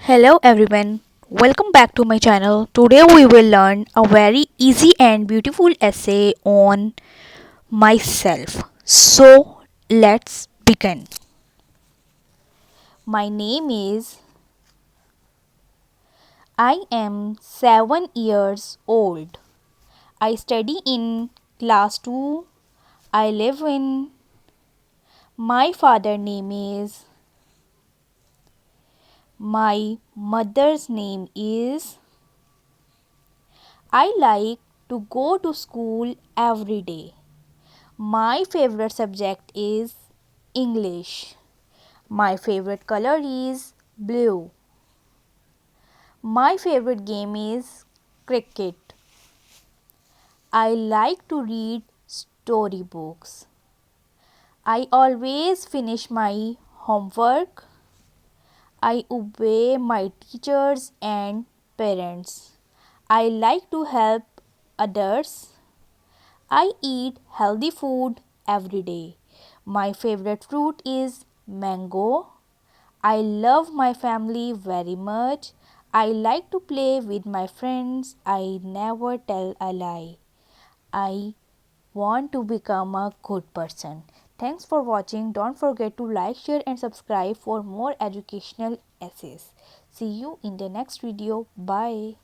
Hello everyone, welcome back to my channel. Today we will learn a very easy and beautiful essay on myself. So let's begin. My name is I am 7 years old. I study in class 2. I live in my father name is my mother's name is I like to go to school every day. My favorite subject is English. My favorite color is blue. My favorite game is cricket. I like to read storybooks. I always finish my homework. I obey my teachers and parents. I like to help others. I eat healthy food every day. My favorite fruit is mango. I love my family very much. I like to play with my friends. I never tell a lie. I want to become a good person. Thanks for watching. Don't forget to like, share and subscribe for more educational essays. See you in the next video. Bye.